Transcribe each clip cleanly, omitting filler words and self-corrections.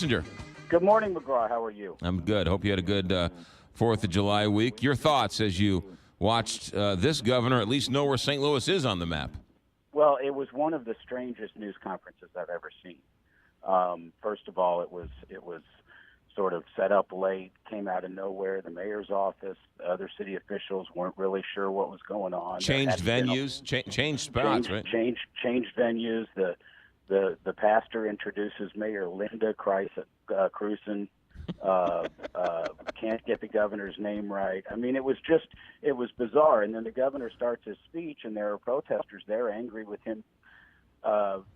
Kitzinger. Good morning, McGraw. How are you? I'm good. Hope you had a good 4th of July week. Your thoughts as you watched this governor at least know where St. Louis is on the map? Well, it was one of the strangest news conferences I've ever seen. First of all, it was sort of set up late, came out of nowhere. The mayor's office, the other city officials weren't really sure what was going on. Changed venues, changed spots, right? Changed venues. The pastor introduces Mayor Linda Crewson. Can't get the governor's name right. I mean, it was bizarre. And then the governor starts his speech, and there are protesters there angry with him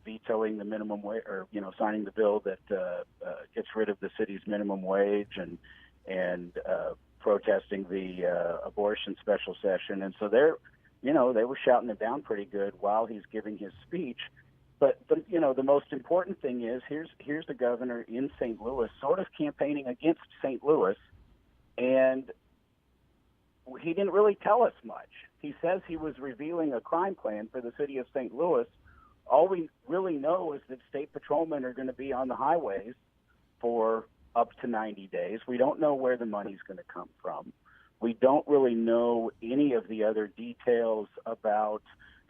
vetoing the minimum wage, or signing the bill that gets rid of the city's minimum wage, and protesting the abortion special session. And so they were shouting it down pretty good while he's giving his speech. But the most important thing is here's the governor in St. Louis, sort of campaigning against St. Louis, and he didn't really tell us much. He says he was revealing a crime plan for the city of St. Louis. All we really know is that state patrolmen are going to be on the highways for up to 90 days. We don't know where the money's going to come from. We don't really know any of the other details about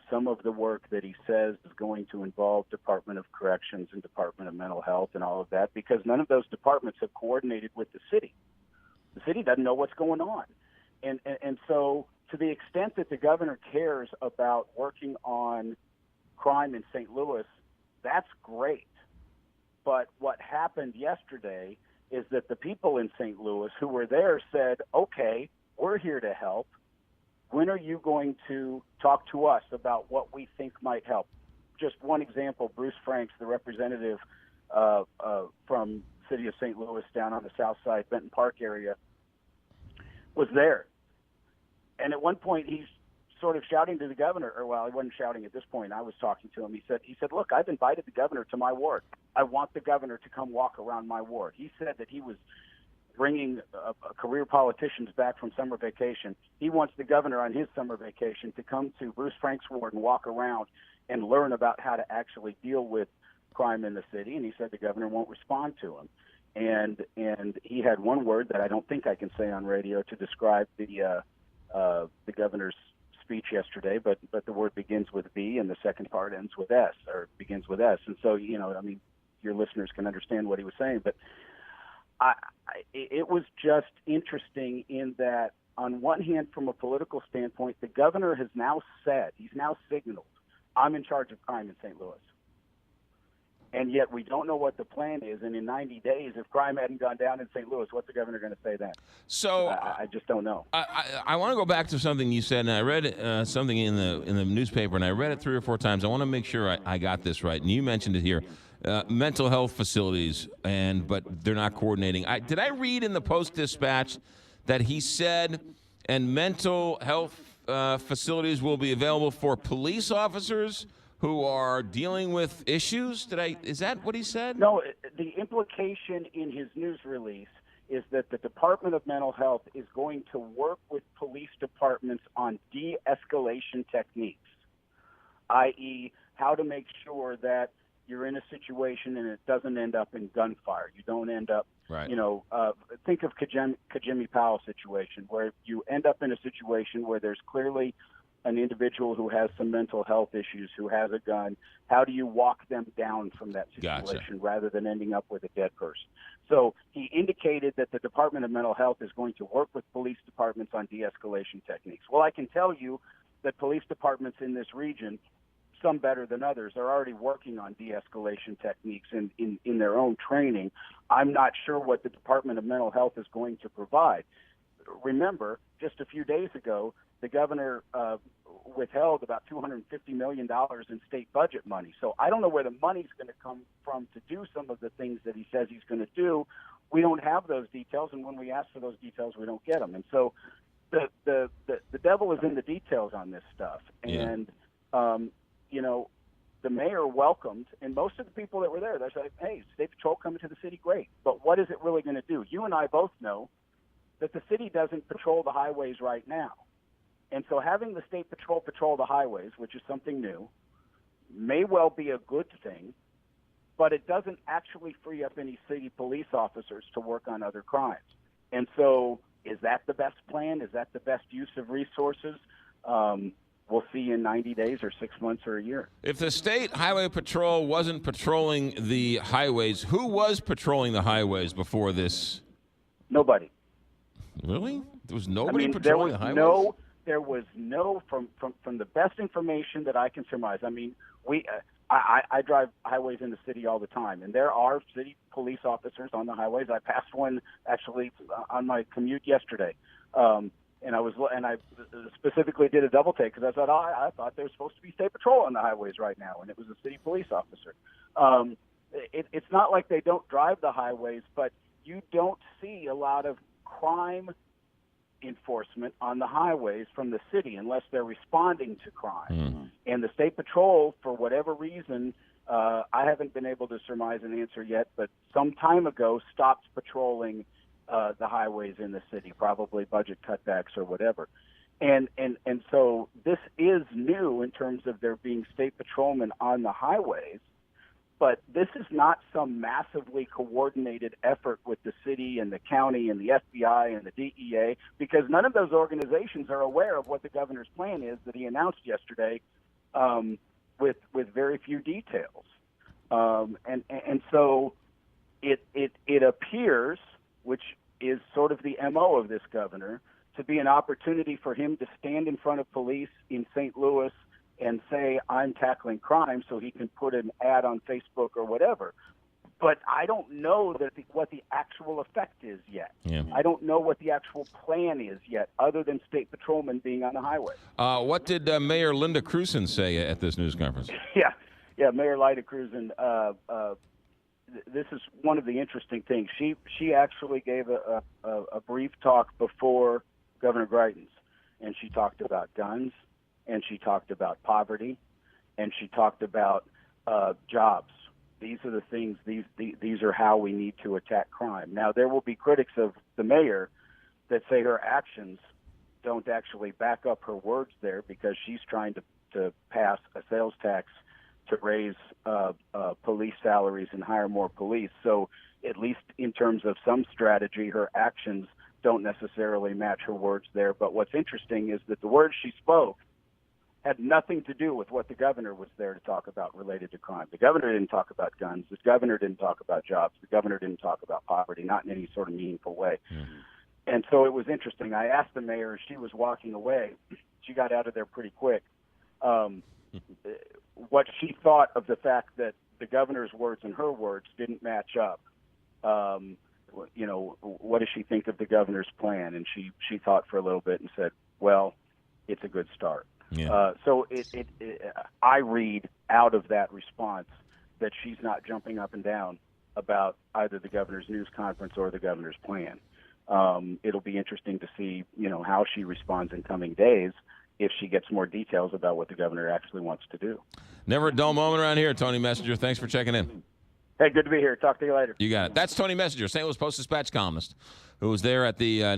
some of the work that he says is going to involve Department of Corrections and Department of Mental Health and all of that, because none of those departments have coordinated with the city. The city doesn't know what's going on. And so to the extent that the governor cares about working on crime in St. Louis, that's great. But what happened yesterday is that the people in St. Louis who were there said, okay, we're here to help. When are you going to talk to us about what we think might help? Just one example, Bruce Franks, the representative from city of St. Louis down on the south side, Benton Park area, was there. And at one point he's sort of shouting to the governor, or well, he wasn't shouting at this point. I was talking to him. He said, look, I've invited the governor to my ward. I want the governor to come walk around my ward. He said that he was bringing career politicians back from summer vacation. He wants the governor on his summer vacation to come to Bruce Frank's ward and walk around and learn about how to actually deal with crime in the city. And he said the governor won't respond to him. And he had one word that I don't think I can say on radio to describe the governor's speech yesterday, but the word begins with V and the second part ends with S, or begins with S. And so, your listeners can understand what he was saying. But it was just interesting in that, on one hand, from a political standpoint, the governor has now signaled, I'm in charge of crime in St. Louis. And yet we don't know what the plan is. And in 90 days, if crime hadn't gone down in St. Louis, what's the governor going to say then? So I just don't know. I want to go back to something you said, and I read something in the newspaper, and I read it 3 or 4 times. I want to make sure I got this right. And you mentioned it here. Mental health facilities, but they're not coordinating. Did I read in the Post-Dispatch that he said, and mental health facilities will be available for police officers who are dealing with issues? Is that what he said? No, the implication in his news release is that the Department of Mental Health is going to work with police departments on de-escalation techniques, i.e., how to make sure that you're in a situation and it doesn't end up in gunfire. You don't end up, right. Think of Kajimi Powell situation, where you end up in a situation where there's clearly an individual who has some mental health issues, who has a gun. How do you walk them down from that situation rather than ending up with a dead person? So he indicated that the Department of Mental Health is going to work with police departments on de-escalation techniques. Well, I can tell you that police departments in this region, some better than others, are already working on de-escalation techniques in their own training. I'm not sure what the Department of Mental Health is going to provide. Remember, just a few days ago, the governor withheld about $250 million in state budget money. So I don't know where the money's going to come from to do some of the things that he says he's going to do. We don't have those details, and when we ask for those details, we don't get them. And so the devil is in the details on this stuff. And, the mayor welcomed, and most of the people that were there, they said, hey, State Patrol coming to the city, great. But what is it really going to do? You and I both know that the city doesn't patrol the highways right now. And so having the State Patrol the highways, which is something new, may well be a good thing, but it doesn't actually free up any city police officers to work on other crimes. And so is that the best plan? Is that the best use of resources? We'll see in 90 days or 6 months or a year. If the state highway patrol wasn't patrolling the highways, who was patrolling the highways before this? Nobody. Really? There was nobody patrolling there was the highways? There was no, from the best information that I can surmise. I mean, I drive highways in the city all the time, and there are city police officers on the highways. I passed one actually on my commute yesterday, and I specifically did a double take because I thought I thought there was supposed to be state patrol on the highways right now, and it was a city police officer. It's not like they don't drive the highways, but you don't see a lot of crime enforcement on the highways from the city unless they're responding to crime. Mm-hmm. And the state patrol, for whatever reason, I haven't been able to surmise an answer yet, but some time ago stopped patrolling the highways in the city, probably budget cutbacks or whatever. And so this is new in terms of there being state patrolmen on the highways, but this is not some massively coordinated effort with the city and the county and the FBI and the DEA, because none of those organizations are aware of what the governor's plan is that he announced yesterday, with very few details. And so it appears, which is sort of the MO of this governor, to be an opportunity for him to stand in front of police in St. Louis and say, I'm tackling crime, so he can put an ad on Facebook or whatever. But I don't know what the actual effect is yet. Yeah. I don't know what the actual plan is yet, other than state patrolmen being on the highway. What did Mayor Linda Crewson say at this news conference? Yeah, Mayor Lyda Crewson. This is one of the interesting things. She actually gave a brief talk before Governor Greitens, and she talked about guns, and she talked about poverty, and she talked about jobs. These are the things. These are how we need to attack crime. Now, there will be critics of the mayor that say her actions don't actually back up her words there, because she's trying to pass a sales tax to raise police salaries and hire more police. So at least in terms of some strategy, her actions don't necessarily match her words there. But what's interesting is that the words she spoke had nothing to do with what the governor was there to talk about related to crime. The governor didn't talk about guns. The governor didn't talk about jobs. The governor didn't talk about poverty, not in any sort of meaningful way. Mm-hmm. And so it was interesting. I asked the mayor as she was walking away, she got out of there pretty quick, what she thought of the fact that the governor's words and her words didn't match up. What does she think of the governor's plan? And she thought for a little bit and said, well, it's a good start. Yeah. So I read out of that response that she's not jumping up and down about either the governor's news conference or the governor's plan. It'll be interesting to see, how she responds in coming days if she gets more details about what the governor actually wants to do. Never a dull moment around here, Tony Messenger. Thanks for checking in. Hey, good to be here. Talk to you later. You got it. That's Tony Messenger, St. Louis Post-Dispatch columnist, who was there at the